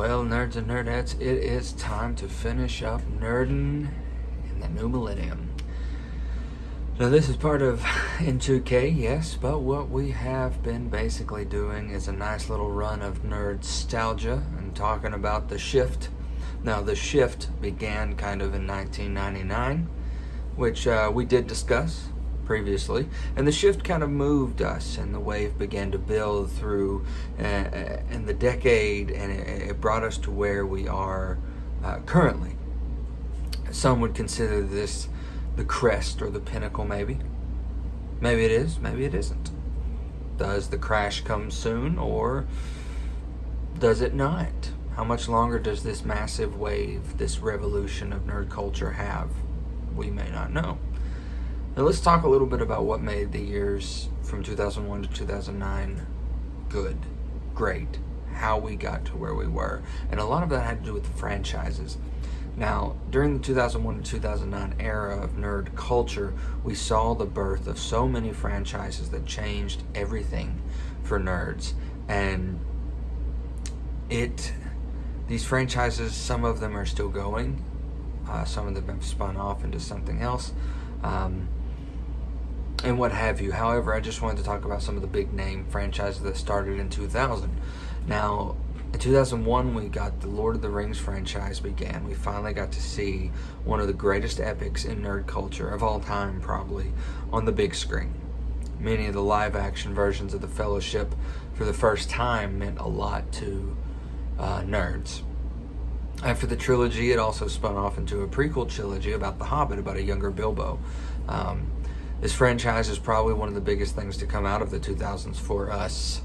Well, nerds and nerdettes, it is time to finish up nerding in the new millennium. Now, this is part of N2K, yes, but what we have been basically doing is a nice little run of nerd-stalgia and talking about the shift. Now, the shift began kind of in 1999, which we did discuss previously, and the shift kind of moved us, and the wave began to build through in the decade, and it brought us to where we are currently. Some would consider this the crest or the pinnacle, maybe. Maybe it is, maybe it isn't. Does the crash come soon, or does it not? How much longer does this massive wave, this revolution of nerd culture have? We may not know. Now let's talk a little bit about what made the years from 2001 to 2009 good, great, how we got to where we were. And a lot of that had to do with the franchises. Now, during the 2001 to 2009 era of nerd culture, we saw the birth of so many franchises that changed everything for nerds. And these franchises, some of them are still going. Some of them have spun off into something else. And what have you. However, I just wanted to talk about some of the big name franchises that started in 2000. Now, in 2001, we got the Lord of the Rings franchise began. We finally got to see one of the greatest epics in nerd culture of all time, probably, on the big screen. Many of the live-action versions of the Fellowship, for the first time, meant a lot to nerds. After the trilogy, it also spun off into a prequel trilogy about The Hobbit, about a younger Bilbo. This franchise is probably one of the biggest things to come out of the 2000s for us,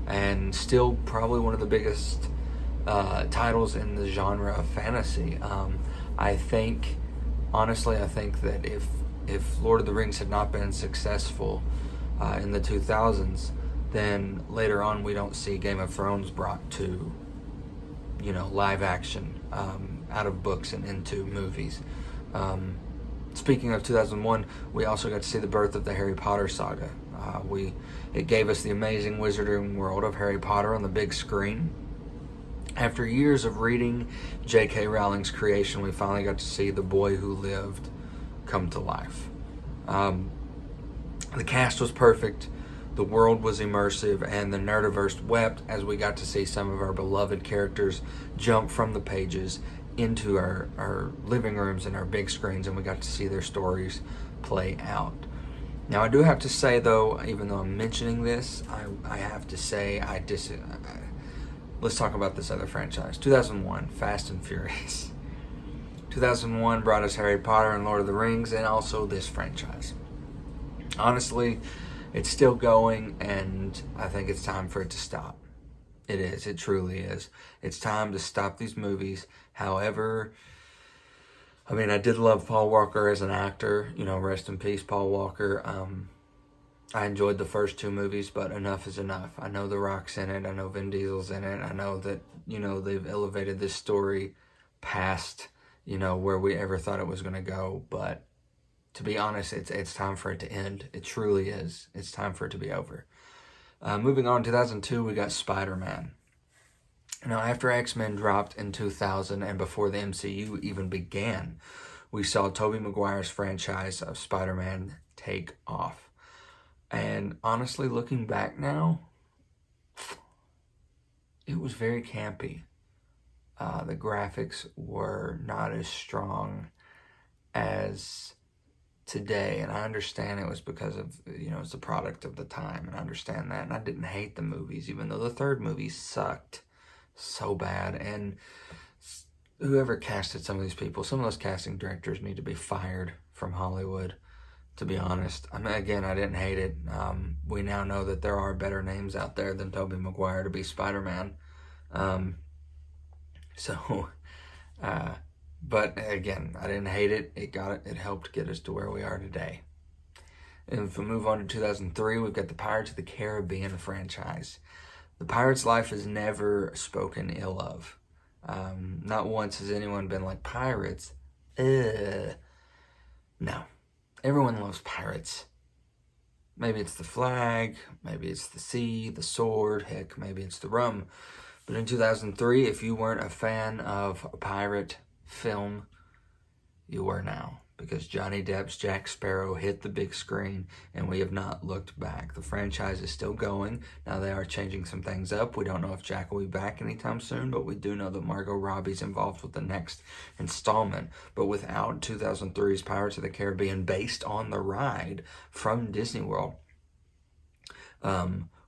and still probably one of the biggest titles in the genre of fantasy. Honestly, I think that if Lord of the Rings had not been successful in the 2000s, then later on we don't see Game of Thrones brought to, live action out of books and into movies. Speaking of 2001, we also got to see the birth of the Harry Potter saga. It gave us the amazing wizarding world of Harry Potter on the big screen. After years of reading J.K. Rowling's creation, we finally got to see The Boy Who Lived come to life. The cast was perfect, the world was immersive, and the nerdiverse wept as we got to see some of our beloved characters jump from the pages into our living rooms and our big screens, and we got to see their stories play out. Now, I do have to say, though, even though I'm mentioning this, I have to say let's talk about this other franchise. 2001, Fast and Furious. 2001 brought us Harry Potter and Lord of the Rings, and also this franchise. Honestly, it's still going, and I think it's time for it to stop. It is. It truly is. It's time to stop these movies. However, I did love Paul Walker as an actor. Rest in peace, Paul Walker. I enjoyed the first two movies, but enough is enough. I know The Rock's in it. I know Vin Diesel's in it. I know that, they've elevated this story past, where we ever thought it was going to go. But to be honest, it's time for it to end. It truly is. It's time for it to be over. Moving on, 2002, we got Spiderman. Now, after X-Men dropped in 2000 and before the MCU even began, we saw Tobey Maguire's franchise of Spider-Man take off. And honestly, looking back now, it was very campy. The graphics were not as strong as today, and I understand it was because of, it's a product of the time, and I understand that, and I didn't hate the movies, even though the third movie sucked so bad, and whoever casted some of these people, some of those casting directors need to be fired from Hollywood, to be honest. Again, I didn't hate it. We now know that there are better names out there than Tobey Maguire to be Spider-Man. But again, I didn't hate it. It helped get us to where we are today. And if we move on to 2003, we've got the Pirates of the Caribbean franchise. The Pirates' life is never spoken ill of. Not once has anyone been like, pirates? No. Everyone loves pirates. Maybe it's the flag, maybe it's the sea, the sword, heck, maybe it's the rum. But in 2003, if you weren't a fan of a pirate film, you were now, because Johnny Depp's Jack Sparrow hit the big screen, and we have not looked back. The franchise is still going. Now they are changing some things up. We don't know if Jack will be back anytime soon, but we do know that Margot Robbie's involved with the next installment. But without 2003's Pirates of the Caribbean, based on the ride from Disney World,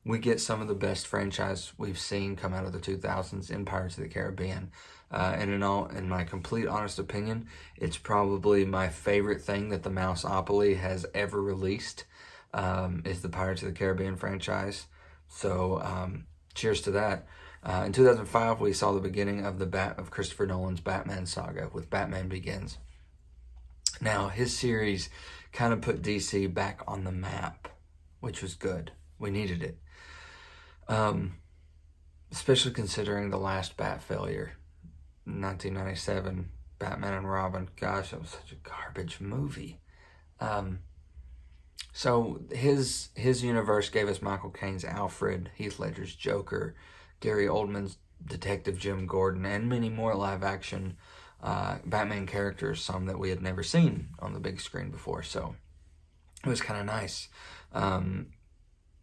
we get some of the best franchise we've seen come out of the 2000s in Pirates of the Caribbean. And in my complete honest opinion, it's probably my favorite thing that the Mouseopoly has ever released, is the Pirates of the Caribbean franchise. So cheers to that. In 2005, we saw the beginning of of Christopher Nolan's Batman saga with Batman Begins. Now, his series kind of put DC back on the map, which was good. We needed it. Especially considering the last Bat failure, 1997, Batman and Robin. Gosh, that was such a garbage movie. So his universe gave us Michael Caine's Alfred, Heath Ledger's Joker, Gary Oldman's Detective Jim Gordon, and many more live-action Batman characters, some that we had never seen on the big screen before. So it was kind of nice.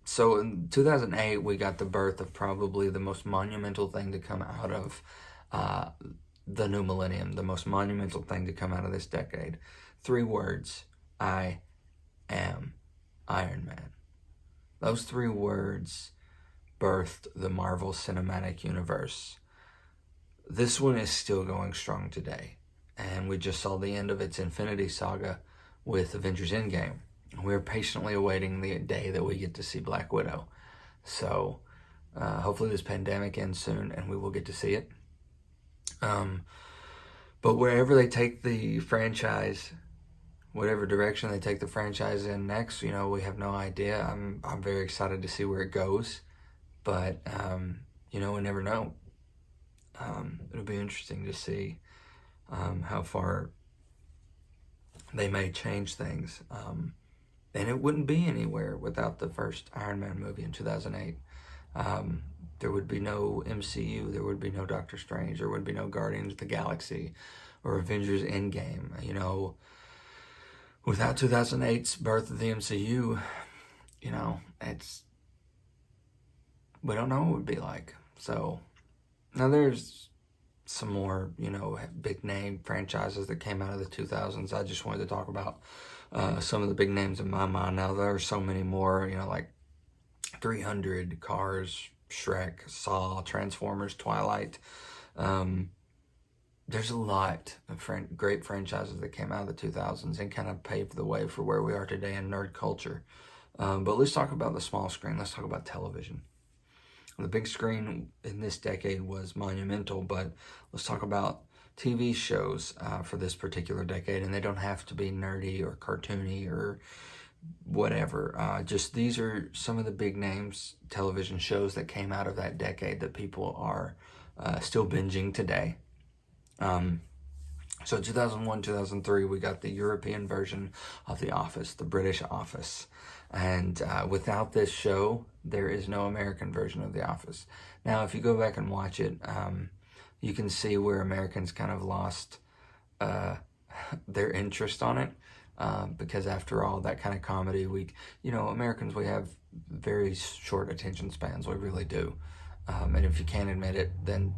So in 2008, we got the birth of probably the most monumental thing to come out of the new millennium, the most monumental thing to come out of this decade. 3 words: I am Iron Man. Those 3 words birthed the Marvel Cinematic Universe. This one is still going strong today, and we just saw the end of its Infinity Saga with Avengers Endgame. We're patiently awaiting the day that we get to see Black Widow. So hopefully this pandemic ends soon and we will get to see it. But wherever they take the franchise, whatever direction they take the franchise in next, we have no idea. I'm very excited to see where it goes. But, we never know. It'll be interesting to see how far they may change things. And it wouldn't be anywhere without the first Iron Man movie in 2008. There would be no MCU. There would be no Doctor Strange. There would be no Guardians of the Galaxy or Avengers Endgame. Without 2008's birth of the MCU, we don't know what it would be like. So now there's some more, big name franchises that came out of the 2000s. I just wanted to talk about some of the big names in my mind. Now there are so many more, like 300, Cars, Shrek, Saw, Transformers, Twilight. There's a lot of great franchises that came out of the 2000s and kind of paved the way for where we are today in nerd culture. But let's talk about the small screen. Let's talk about television. The big screen in this decade was monumental, but let's talk about TV shows for this particular decade, and they don't have to be nerdy or cartoony or whatever. Just these are some of the big names television shows that came out of that decade that people are still binging today. So 2001, 2003, we got the European version of The Office, the British Office. And without this show, there is no American version of The Office. Now, if you go back and watch it, you can see where Americans kind of lost their interest on it. Because after all, that kind of comedy, Americans, we have very short attention spans. We really do. And if you can't admit it, then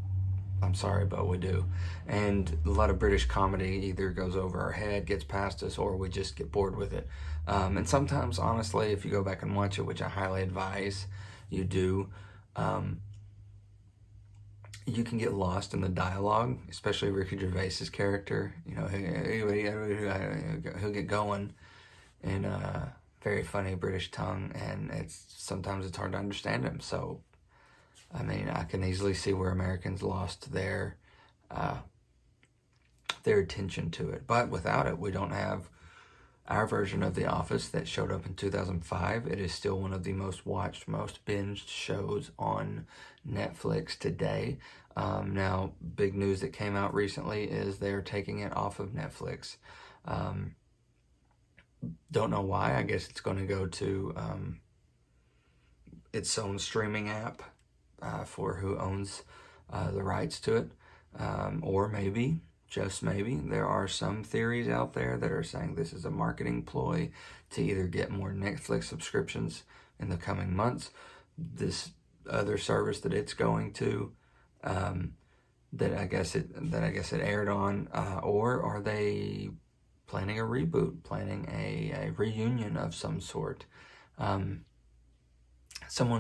I'm sorry, but we do. And a lot of British comedy either goes over our head, gets past us, or we just get bored with it. And sometimes, honestly, if you go back and watch it, which I highly advise you do, you can get lost in the dialogue, especially Ricky Gervais's character. He'll get going in a very funny British tongue, and sometimes it's hard to understand him. So, I can easily see where Americans lost their attention to it. But without it, we don't have our version of The Office that showed up in 2005. It is still one of the most watched, most binged shows on Netflix today. Now, big news that came out recently is they're taking it off of Netflix. Don't know why. I guess it's going to go to its own streaming app. for who owns the rights to it. Or maybe, just maybe, there are some theories out there that are saying this is a marketing ploy to either get more Netflix subscriptions in the coming months, this other service that it's going to, that I guess it aired on, or are they planning a reboot, planning a reunion of some sort? I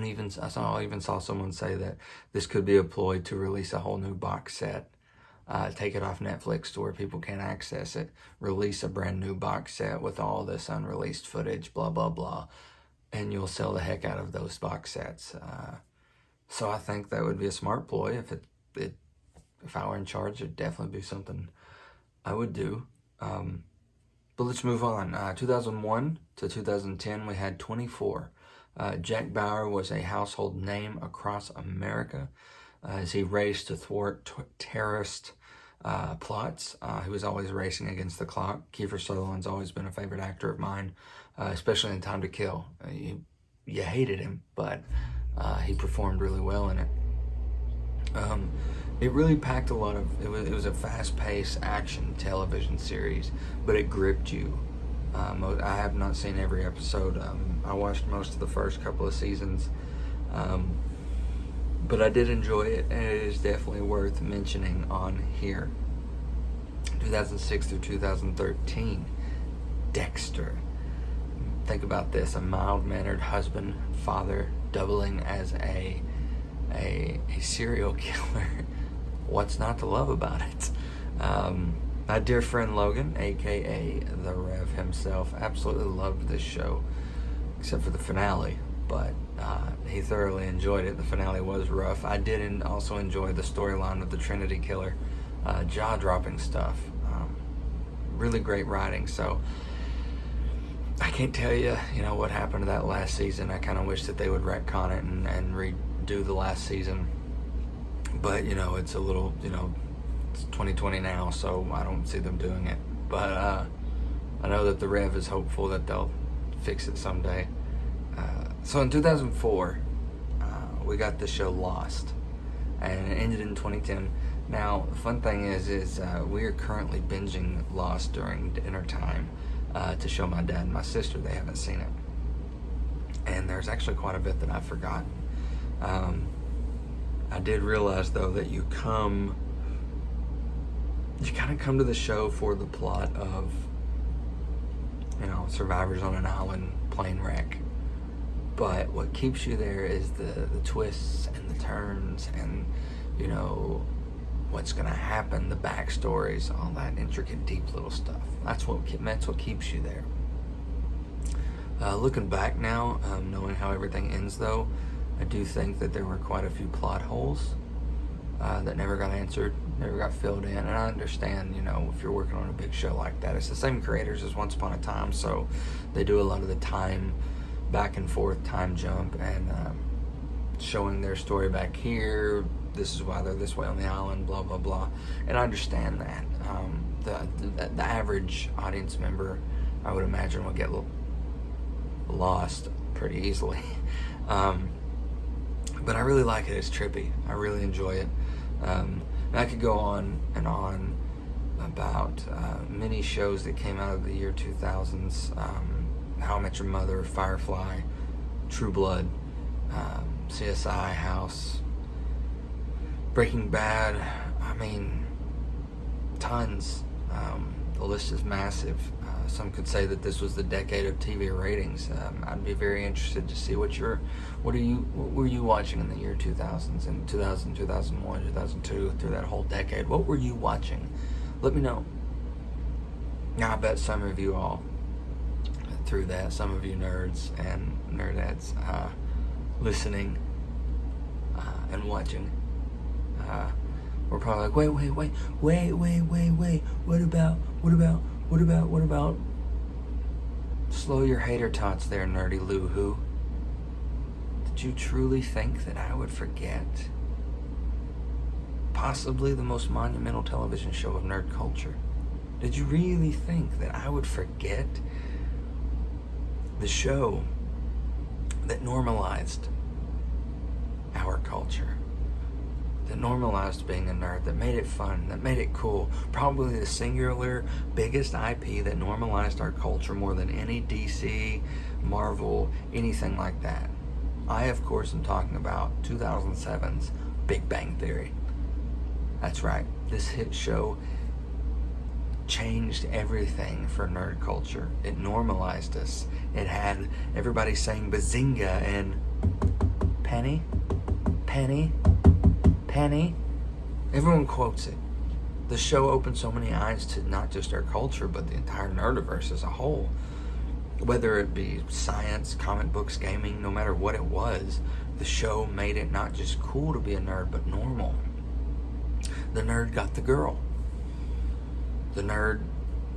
even saw someone say that this could be a ploy to release a whole new box set, take it off Netflix to where people can't access it, release a brand new box set with all this unreleased footage, blah, blah, blah, and you'll sell the heck out of those box sets. So I think that would be a smart ploy. If I were in charge, it'd definitely be something I would do. But let's move on. 2001 to 2010, we had 24. Jack Bauer was a household name across America as he raced to thwart terrorist plots. He was always racing against the clock. Kiefer Sutherland's always been a favorite actor of mine, especially in Time to Kill. You hated him, but he performed really well in it. It really packed a lot of, it was a fast-paced action television series, but it gripped you. I have not seen every episode. I watched most of the first couple of seasons, but I did enjoy it, and it is definitely worth mentioning on here. 2006 through 2013, Dexter. Think about this, a mild-mannered husband, father, doubling as a serial killer. What's not to love about it? My dear friend Logan, aka the Rev himself, absolutely loved this show, except for the finale, but he thoroughly enjoyed it. The finale was rough. I did also enjoy the storyline of the Trinity Killer, jaw-dropping stuff. Really great writing. So I can't tell you, what happened to that last season. I kind of wish that they would retcon it and redo the last season. But, it's a little, it's 2020 now, so I don't see them doing it. But I know that the Rev is hopeful that they'll fix it someday. So in 2004, we got the show Lost, and it ended in 2010. Now, the fun thing is we are currently binging Lost during dinner time to show my dad and my sister. They haven't seen it. And there's actually quite a bit that I've forgotten. I did realize, though, that you kind of come to the show for the plot of, survivors on an island, plane wreck. But what keeps you there is the twists and the turns and, what's going to happen, the backstories, all that intricate, deep little stuff. That's what keeps you there. Looking back now, knowing how everything ends, though, I do think that there were quite a few plot holes that never got answered, never got filled in. And I understand, if you're working on a big show like that, it's the same creators as Once Upon a Time, so they do a lot of the time back and forth, time jump, and showing their story back here. This is why they're this way on the island, blah, blah, blah. And I understand that. The average audience member, I would imagine, would get lost pretty easily. But I really like it. It's trippy. I really enjoy it. And I could go on and on about many shows that came out of the year 2000s. How I Met Your Mother, Firefly, True Blood, CSI, House, Breaking Bad. Tons. The list is massive. Some could say that this was the decade of TV ratings. I'd be very interested to see what were you watching in the year 2000s, in 2000, 2001, 2002, through that whole decade. What were you watching? Let me know. Now, I bet some of you all through that, some of you nerds and nerdettes listening and watching, we're probably like, wait, what about slow your hater tots there, nerdy Lou-hoo? Did you truly think that I would forget possibly the most monumental television show of nerd culture? Did you really think that I would forget the show that normalized our culture, that normalized being a nerd, that made it fun, that made it cool. Probably the singular biggest IP that normalized our culture more than any DC, Marvel, anything like that. I, of course, am talking about 2007's Big Bang Theory. That's right. This hit show changed everything for nerd culture. It normalized us. It had everybody saying bazinga and penny, penny, penny. Everyone quotes it. The show opened so many eyes to not just our culture, but the entire nerdiverse as a whole. Whether it be science, comic books, gaming, no matter what it was, the show made it not just cool to be a nerd, but normal. The nerd got the girl. The nerd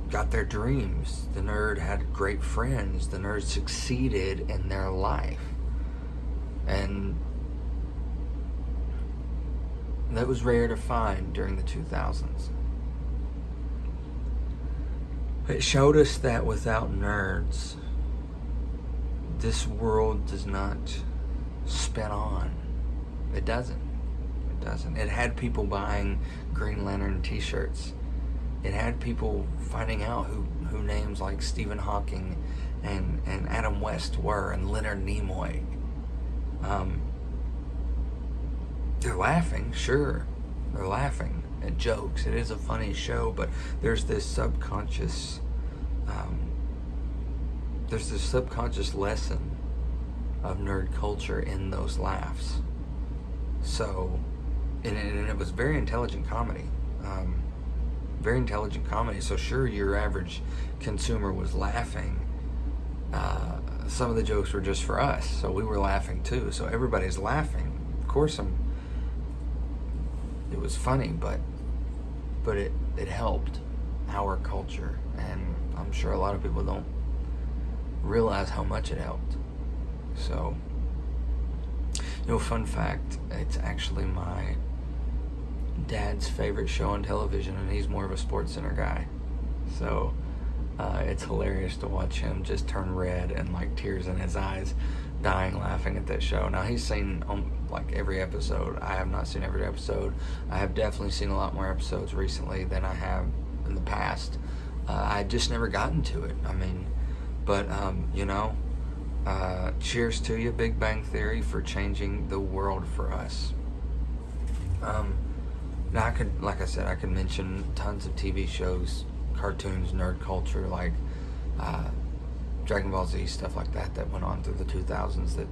got their dreams. The nerd had great friends. The nerd succeeded in their life. And that was rare to find during the 2000s. It showed us that without nerds, this world does not spin on. It doesn't. It doesn't. It had people buying Green Lantern t-shirts. It had people finding out who names like Stephen Hawking and Adam West were, and Leonard Nimoy. They're laughing, sure. They're laughing at jokes. It is a funny show, but there's this subconscious lesson of nerd culture in those laughs. So, and it was very intelligent comedy. Very intelligent comedy. So sure, your average consumer was laughing. Some of the jokes were just for us, so we were laughing too. So everybody's laughing. Of course, it was funny, but it helped our culture, and I'm sure a lot of people don't realize how much it helped. So, fun fact, it's actually my dad's favorite show on television, and he's more of a Sports Center guy. So it's hilarious to watch him just turn red and like tears in his eyes, dying laughing at that show. Now, he's seen like every episode. I have not seen every episode. I have definitely seen a lot more episodes recently than I have in the past. I just never gotten to it. I mean, but cheers to you, Big Bang Theory, for changing the world for us. Now, I could mention tons of TV shows, cartoons, nerd culture, like Dragon Ball Z, stuff like that went on through the 2000s that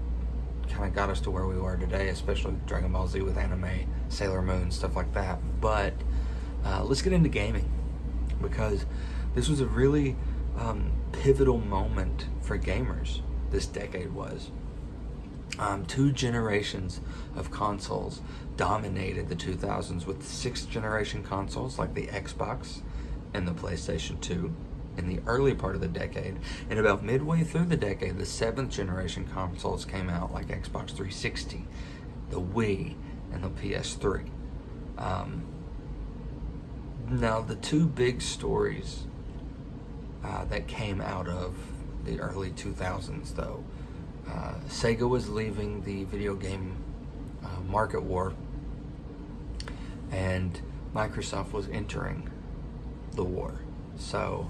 kind of got us to where we were today, especially Dragon Ball Z with anime, Sailor Moon, stuff like that. But let's get into gaming, because this was a really pivotal moment for gamers. This decade was. 2 generations of consoles dominated the 2000s, with 6th generation consoles like the Xbox and the PlayStation 2 in the early part of the decade. And about midway through the decade, the 7th generation consoles came out, like Xbox 360, the Wii, and the PS3. Now, the 2 big stories that came out of the early 2000s, though, Sega was leaving the video game market war, and Microsoft was entering the war. So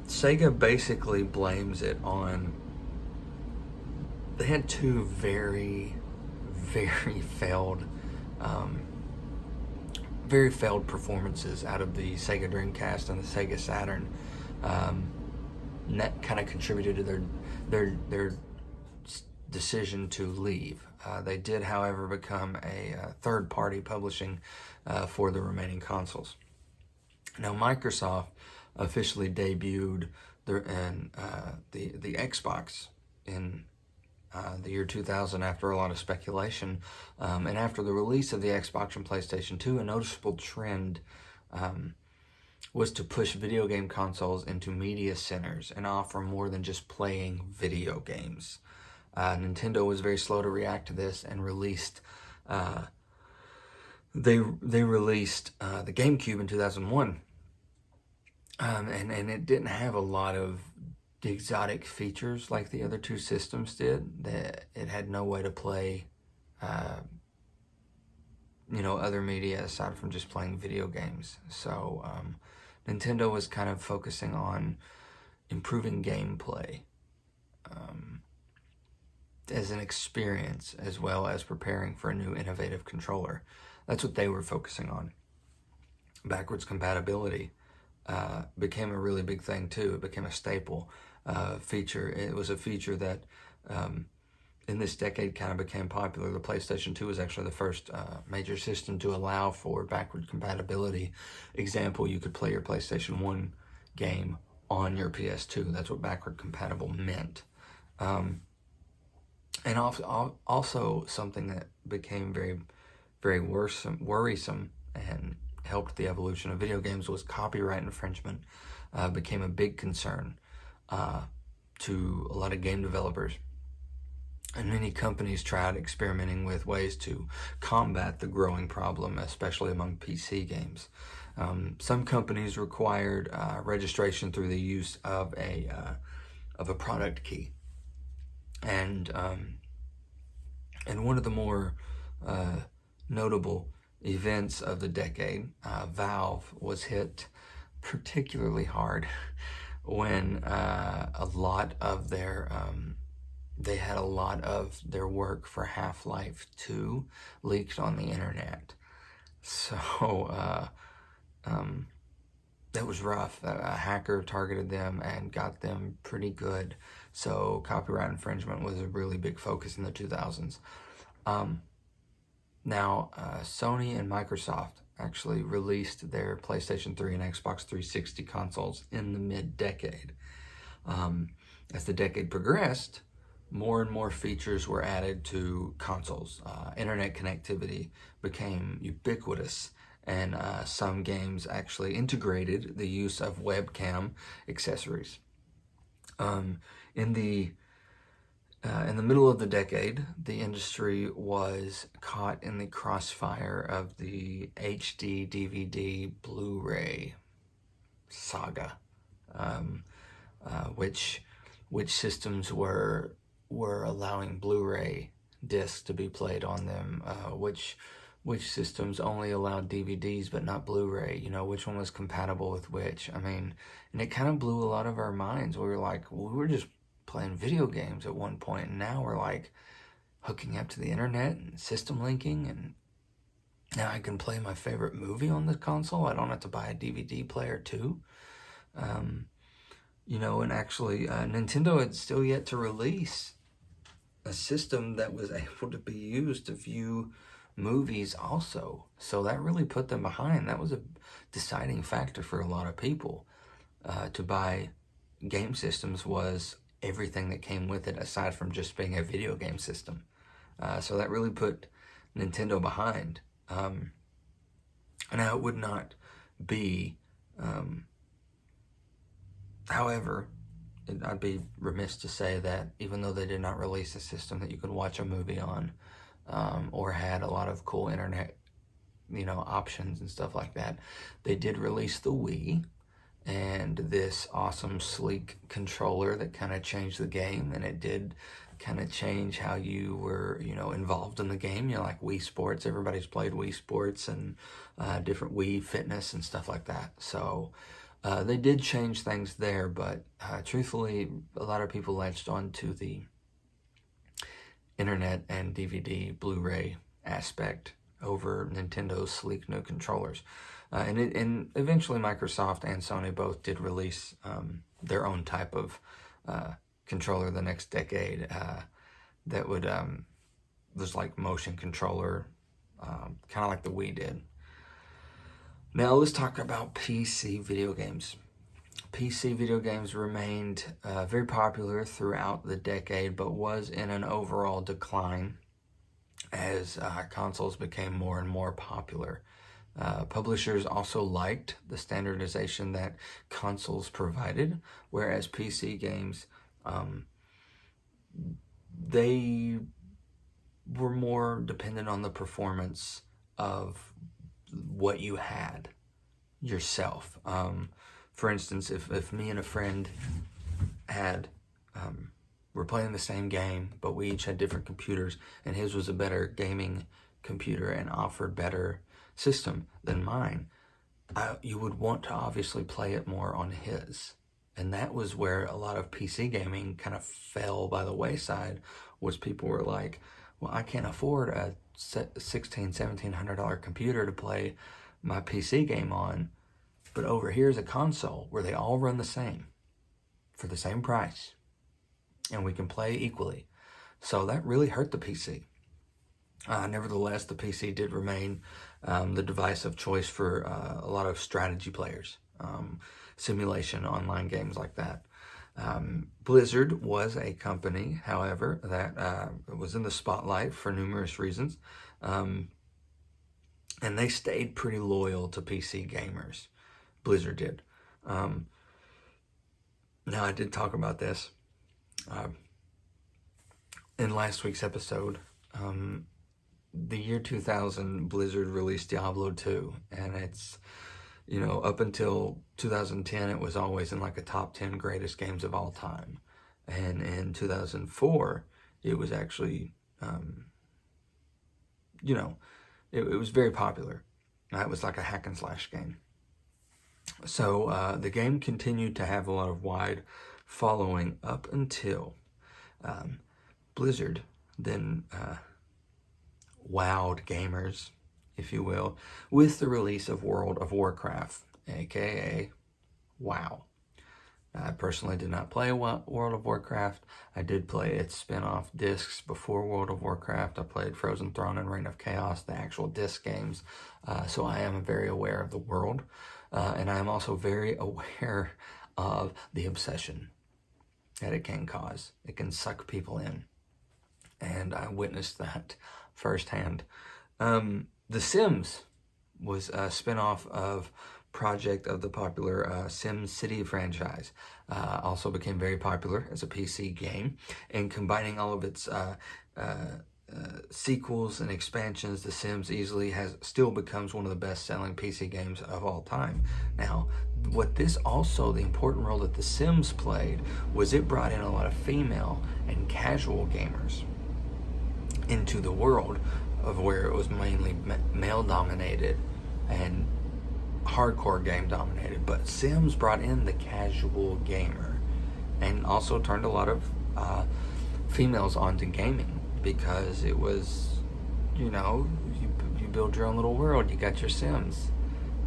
Sega basically blames it on, they had 2 very, very failed performances out of the Sega Dreamcast and the Sega Saturn. That kind of contributed to their decision to leave. They did, however, become a third-party publishing for the remaining consoles. Now, Microsoft officially debuted the Xbox in the year 2000 after a lot of speculation, and after the release of the Xbox and PlayStation 2, a noticeable trend was to push video game consoles into media centers and offer more than just playing video games. Nintendo was very slow to react to this and released they released the GameCube in 2001, and it didn't have a lot of the exotic features like the other two systems did. That it had no way to play, other media aside from just playing video games. So Nintendo was kind of focusing on improving gameplay as an experience, as well as preparing for a new innovative controller. That's what they were focusing on. Backwards compatibility became a really big thing too. It became a staple feature. It was a feature that in this decade kind of became popular. The PlayStation 2 was actually the first major system to allow for backward compatibility. Example, you could play your PlayStation 1 game on your PS2. That's what backward compatible meant. And also something that became very, very worrisome and helped the evolution of video games was copyright infringement. Became a big concern to a lot of game developers. And many companies tried experimenting with ways to combat the growing problem, especially among PC games. Some companies required registration through the use of a product key. And one of the more notable events of the decade, Valve was hit particularly hard when a lot of their they had a lot of their work for Half-Life 2 leaked on the internet. So that was rough. A hacker targeted them and got them pretty good. So copyright infringement was a really big focus in the 2000s. Now, Sony and Microsoft actually released their PlayStation 3 and Xbox 360 consoles in the mid-decade. As the decade progressed, more and more features were added to consoles. Internet connectivity became ubiquitous, and some games actually integrated the use of webcam accessories. In the middle of the decade, the industry was caught in the crossfire of the HD, DVD, Blu-ray saga, which systems were allowing Blu-ray discs to be played on them, which systems only allowed DVDs but not Blu-ray, which one was compatible with which. I mean, and it kind of blew a lot of our minds. We were like, well, we were just playing video games at one point, and now we're like hooking up to the internet and system linking, and now I can play my favorite movie on the console. I don't have to buy a DVD player too. And actually Nintendo had still yet to release a system that was able to be used to view movies also. So that really put them behind. That was a deciding factor for a lot of people. To buy game systems was everything that came with it, aside from just being a video game system. So that really put Nintendo behind. Now it would not be, however, I'd be remiss to say that even though they did not release a system that you could watch a movie on, or had a lot of cool internet, options and stuff like that, they did release the Wii, and this awesome sleek controller that kind of changed the game, and it did kind of change how you were, involved in the game. Like Wii Sports, everybody's played Wii Sports, and different Wii Fitness and stuff like that. So they did change things there, but truthfully, a lot of people latched on to the internet and DVD, Blu-ray aspect over Nintendo's sleek new controllers. And eventually Microsoft and Sony both did release their own type of controller the next decade that would was like motion controller, kind of like the Wii did. Now let's talk about PC video games. PC video games remained very popular throughout the decade, but was in an overall decline as consoles became more and more popular. Publishers also liked the standardization that consoles provided, whereas PC games, they were more dependent on the performance of what you had yourself. For instance, if me and a friend had were playing the same game, but we each had different computers, and his was a better gaming computer and offered better system than mine, you would want to obviously play it more on his. And that was where a lot of PC gaming kind of fell by the wayside, was people were like, well, I can't afford a $1,700 computer to play my PC game on, but over here's a console where they all run the same for the same price, and we can play equally. So that really hurt the PC. Nevertheless, the PC did remain the device of choice for a lot of strategy players, simulation, online games like that. Blizzard was a company, however, that was in the spotlight for numerous reasons, and they stayed pretty loyal to PC gamers. Blizzard did. Now, I did talk about this in last week's episode. The year 2000, Blizzard released Diablo 2, and it's, up until 2010, it was always in like a top 10 greatest games of all time. And in 2004, it was actually, it was very popular. It was like a hack and slash game. So the game continued to have a lot of wide following up until Blizzard then wowed gamers, if you will, with the release of World of Warcraft, aka WoW. I personally did not play World of Warcraft. I did play its spin-off discs before World of Warcraft. I played Frozen Throne and Reign of Chaos, the actual disc games. So I am very aware of the world. And I am also very aware of the obsession that it can cause. It can suck people in. And I witnessed that firsthand. The Sims was a spin-off of project of the popular Sim City franchise. Also became very popular as a PC game, and combining all of its sequels and expansions, The Sims easily still becomes one of the best-selling PC games of all time. Now, the important role that The Sims played was it brought in a lot of female and casual gamers into the world of where it was mainly male-dominated and hardcore game dominated, but Sims brought in the casual gamer and also turned a lot of females onto gaming, because it was, you build your own little world, you got your Sims.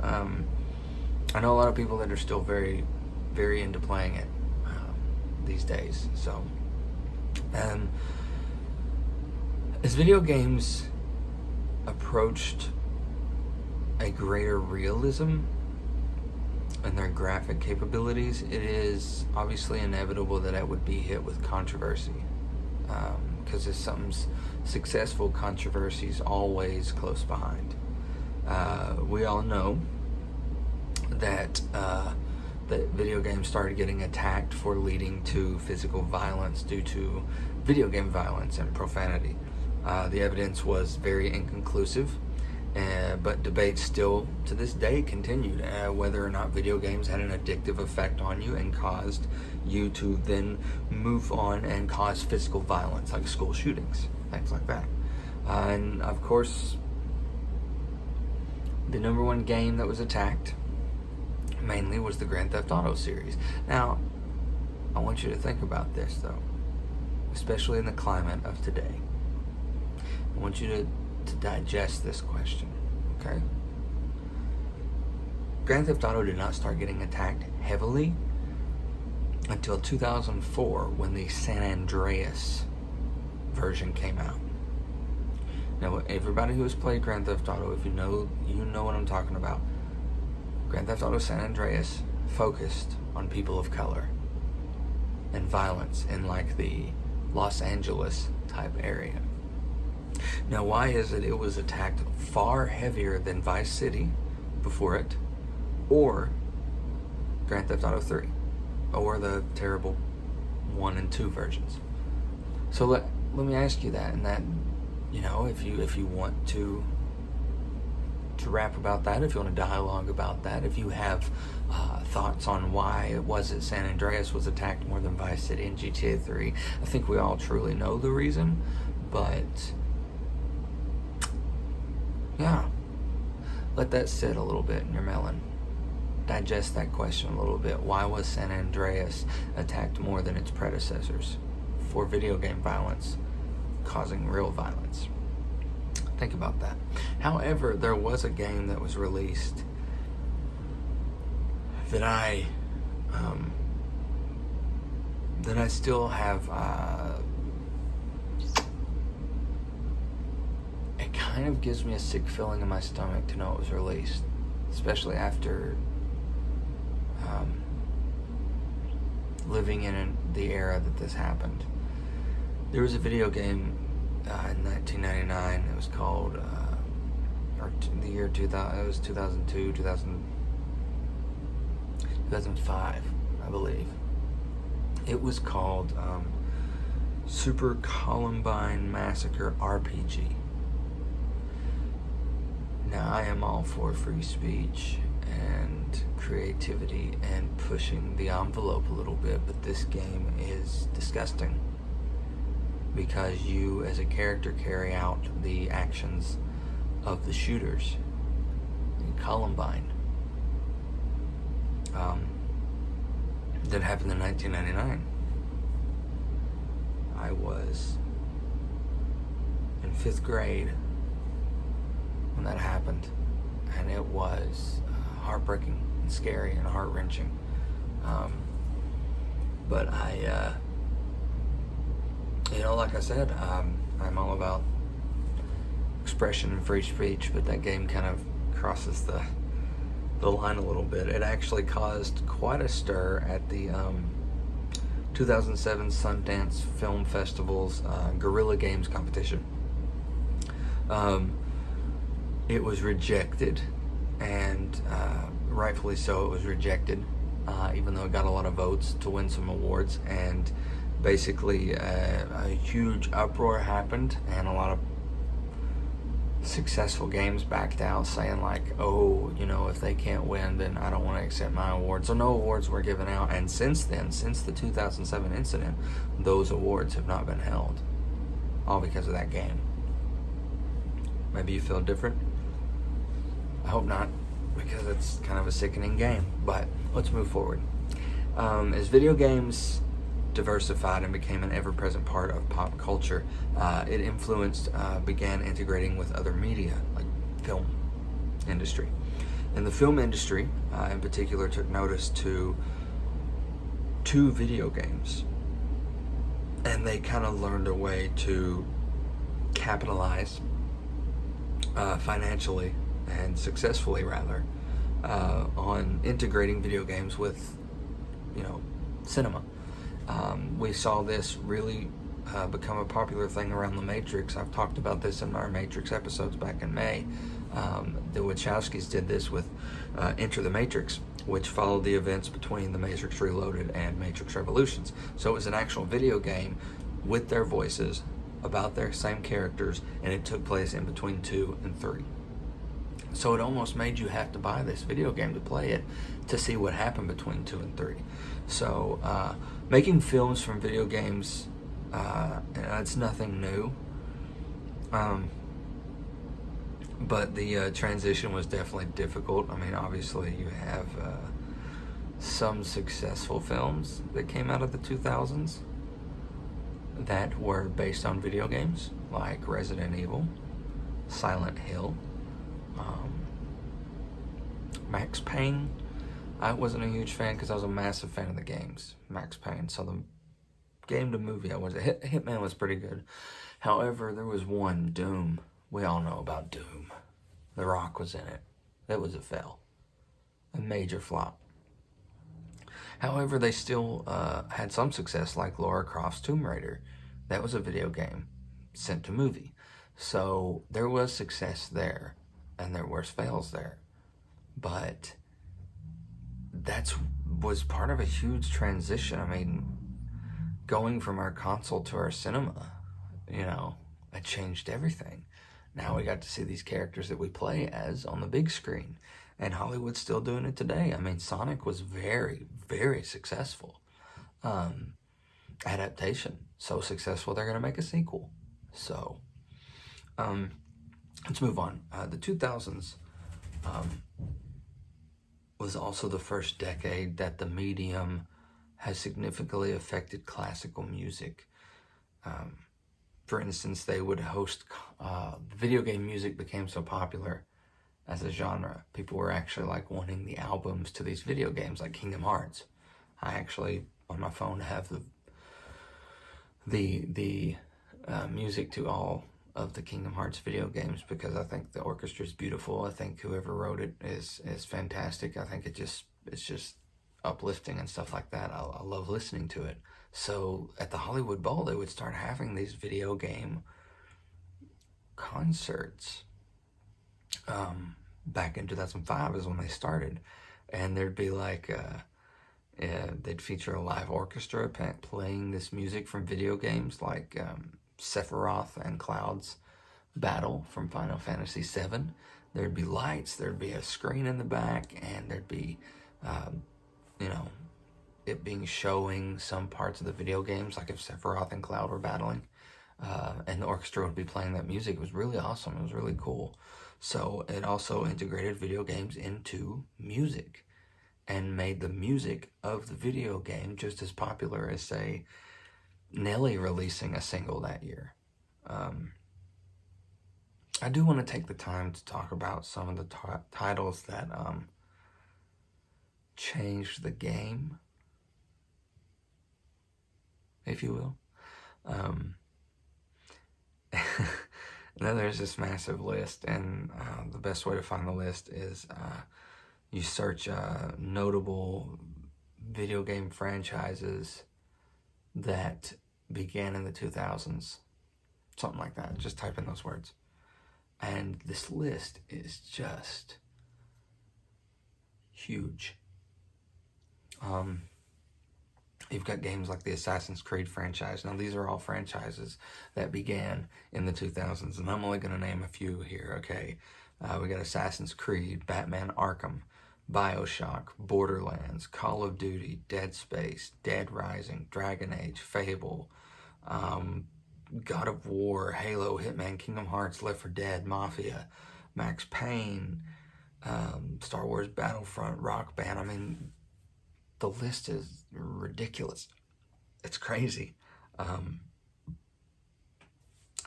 I know a lot of people that are still very, very into playing it these days. So as video games approached a greater realism in their graphic capabilities, it is obviously inevitable that it would be hit with controversy, because if something's successful, controversy is always close behind. We all know that video games started getting attacked for leading to physical violence due to video game violence and profanity. The evidence was very inconclusive, but debates still to this day continued whether or not video games had an addictive effect on you and caused you to then move on and cause physical violence, like school shootings, things like that. And of course, the number one game that was attacked mainly was the Grand Theft Auto series. Now, I want you to think about this, though, especially in the climate of today. I want you to digest this question, okay? Grand Theft Auto did not start getting attacked heavily until 2004, when the San Andreas version came out. Now, everybody who has played Grand Theft Auto, if you know what I'm talking about. Grand Theft Auto San Andreas focused on people of color and violence in like the Los Angeles type area. Now, why is it was attacked far heavier than Vice City before it, or Grand Theft Auto 3, or the terrible 1 and 2 versions? So let me ask you that, and that, if you want to to rap about that, if you want to dialogue about that, if you have thoughts on why it was that San Andreas was attacked more than Vice City and GTA 3, I think we all truly know the reason, but yeah, let that sit a little bit in your melon. Digest that question a little bit. Why was San Andreas attacked more than its predecessors for video game violence, causing real violence? Think about that. However, there was a game that was released that I still have. It kind of gives me a sick feeling in my stomach to know it was released, especially after living in the era that this happened. There was a video game in 1999. It was called, or the year 2000. It was 2002, 2005, I believe. It was called Super Columbine Massacre RPG. Now, I am all for free speech and creativity and pushing the envelope a little bit, but this game is disgusting because you, as a character, carry out the actions of the shooters in Columbine. That happened in 1999. I was in 5th grade when that happened, and it was heartbreaking and scary and heart-wrenching. But I, like I said, I'm all about expression and free speech, but that game kind of crosses the line a little bit. It actually caused quite a stir at the 2007 Sundance Film Festival's Guerrilla Games competition. It was rejected, and rightfully so, it was rejected, even though it got a lot of votes to win some awards. And basically a huge uproar happened, and a lot of successful games backed out, saying like, oh, if they can't win, then I don't want to accept my award. So no awards were given out, and since then, since the 2007 incident, those awards have not been held, all because of that game. Maybe you feel different? I hope not, because it's kind of a sickening game. But let's move forward. As video games diversified and became an ever-present part of pop culture, it began integrating with other media, like film industry. And the film industry, in particular, took notice to two video games. And they kind of learned a way to capitalize financially and successfully, rather, on integrating video games with, cinema. We saw this really become a popular thing around The Matrix. I've talked about this in our Matrix episodes back in May. The Wachowskis did this with Enter the Matrix, which followed the events between The Matrix Reloaded and Matrix Revolutions. So it was an actual video game with their voices, about their same characters, and it took place in between 2 and 3. So it almost made you have to buy this video game to play it to see what happened between 2 and 3. So making films from video games, it's nothing new. But the transition was definitely difficult. I mean, obviously you have some successful films that came out of the 2000s that were based on video games, like Resident Evil, Silent Hill, Max Payne. I wasn't a huge fan because I was a massive fan of the games, Max Payne. So the game to movie, Hitman was pretty good. However, there was one, Doom. We all know about Doom. The Rock was in it. It was a fail. A major flop. However, they still had some success, like Lara Croft's Tomb Raider. That was a video game sent to movie. So there was success there, and there were fails there. But that was part of a huge transition. I mean, going from our console to our cinema, it changed everything. Now we got to see these characters that we play as on the big screen. And Hollywood's still doing it today. I mean, Sonic was very, very successful. Adaptation. So successful, they're going to make a sequel. So, let's move on. The 2000s was also the first decade that the medium has significantly affected classical music. For instance, they would host, video game music became so popular as a genre. People were actually like wanting the albums to these video games like Kingdom Hearts. I actually, on my phone, have the music to all of the Kingdom Hearts video games because I think the orchestra is beautiful. I think whoever wrote it is fantastic. I think it's just uplifting and stuff like that. I love listening to it. So at the Hollywood Bowl, they would start having these video game concerts. Back in 2005 is when they started, and there'd be like they'd feature a live orchestra playing this music from video games like Sephiroth and Cloud's battle from Final Fantasy VII. There'd be lights, there'd be a screen in the back, and there'd be it being showing some parts of the video games, like if Sephiroth and Cloud were battling, and the orchestra would be playing that music. It was really awesome. It was really cool. So it also integrated video games into music and made the music of the video game just as popular as, say, Nelly releasing a single that year. I do want to take the time to talk about some of the titles that changed the game, if you will. Then there's this massive list, and the best way to find the list is you search notable video game franchises that began in the 2000s, something like that. Just type in those words. And this list is just huge. You've got games like the Assassin's Creed franchise. Now, these are all franchises that began in the 2000s, and I'm only going to name a few here, okay? We got Assassin's Creed, Batman Arkham, BioShock, Borderlands, Call of Duty, Dead Space, Dead Rising, Dragon Age, Fable, God of War, Halo, Hitman, Kingdom Hearts, Left 4 Dead, Mafia, Max Payne, Star Wars Battlefront, Rock Band. I mean, the list is ridiculous. It's crazy.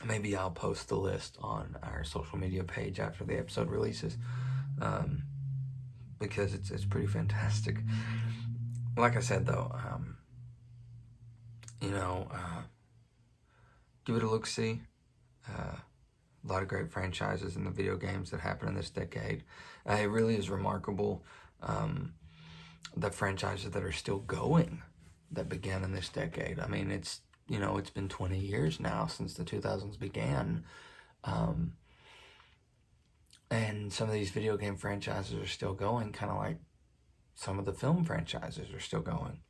Maybe I'll post the list on our social media page after the episode releases, because it's pretty fantastic. Like I said, though, give it a look-see. A lot of great franchises in the video games that happened in this decade. It really is remarkable. The franchises that are still going that began in this decade. I mean, it's been 20 years now since the 2000s began. And some of these video game franchises are still going, kind of like some of the film franchises are still going.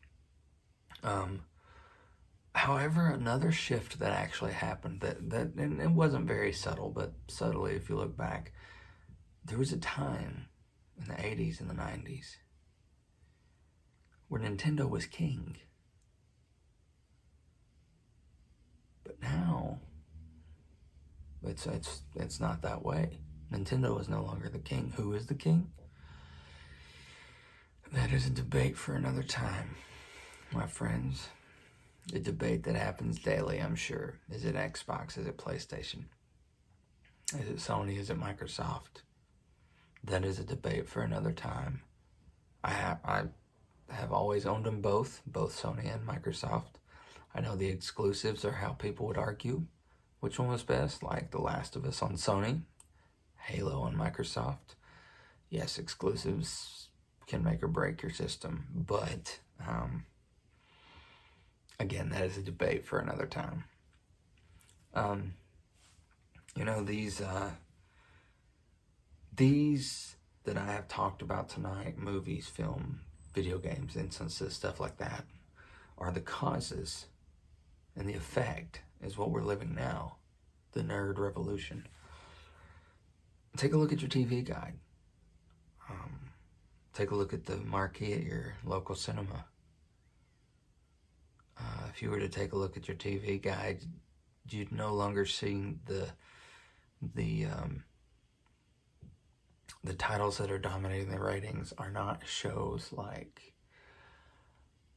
However, another shift that actually happened, and it wasn't very subtle, but subtly, if you look back, there was a time in the 80s and the 90s where Nintendo was king. But now, it's not that way. Nintendo is no longer the king. Who is the king? That is a debate for another time, my friends. A debate that happens daily, I'm sure. Is it Xbox? Is it PlayStation? Is it Sony? Is it Microsoft? That is a debate for another time. I have always owned them both Sony and Microsoft. I know the exclusives are how people would argue which one was best, like The Last of Us on Sony, Halo on Microsoft. Yes, exclusives can make or break your system, but again, that is a debate for another time. These that I have talked about tonight, movies, film, video games, instances, stuff like that, are the causes, and the effect is what we're living now, the nerd revolution. take a look at your TV guide. Take a look at the marquee at your local cinema. If you were to take a look at your TV guide, you'd no longer see the titles that are dominating the ratings are not shows like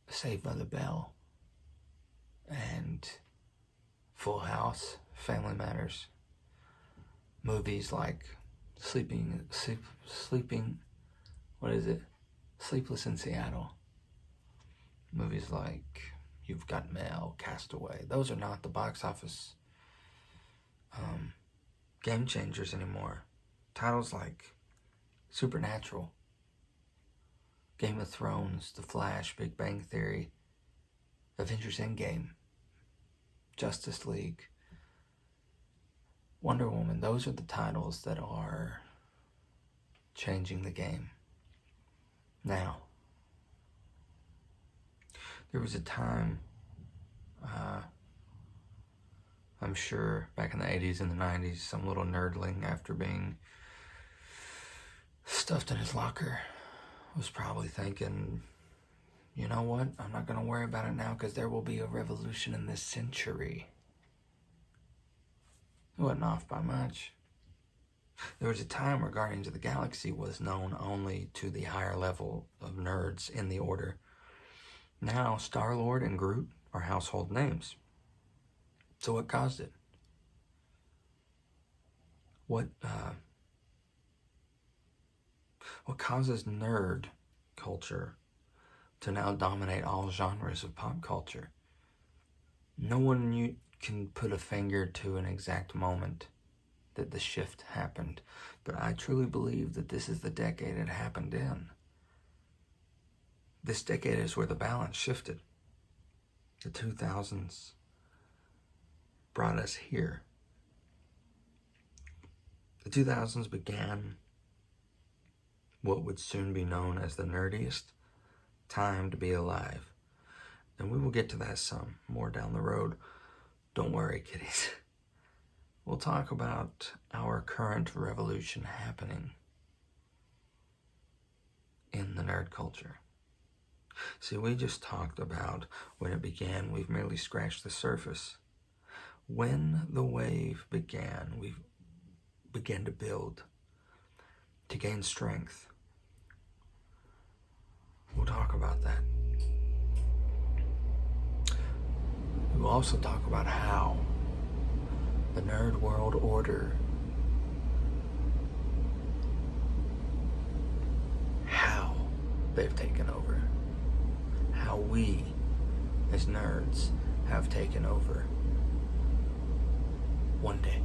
Saved by the Bell and Full House, Family Matters. Movies like Sleepless in Seattle. Movies like You've Got Mail, Castaway. Those are not the box office game changers anymore. Titles like Supernatural, Game of Thrones, The Flash, Big Bang Theory, Avengers Endgame, Justice League, Wonder Woman. Those are the titles that are changing the game. Now, there was a time, I'm sure back in the 80s and the 90s, some little nerdling, after being stuffed in his locker, was probably thinking, you know what, I'm not going to worry about it now because there will be a revolution in this century. It wasn't off by much. There was a time where Guardians of the Galaxy was known only to the higher level of nerds in the order. Now, Star-Lord and Groot are household names. So what caused it? What causes nerd culture to now dominate all genres of pop culture? No one can put a finger to an exact moment that the shift happened, but I truly believe that this is the decade it happened in. This decade is where the balance shifted. The 2000s brought us here. The 2000s began what would soon be known as the nerdiest time to be alive. And we will get to that some more down the road. Don't worry, kiddies. We'll talk about our current revolution happening in the nerd culture. See, we just talked about when it began. We've merely scratched the surface. When the wave began, we began to build, to gain strength. We'll talk about that. We'll also talk about how the nerd world order, how they've taken over, how we as nerds have taken over one day.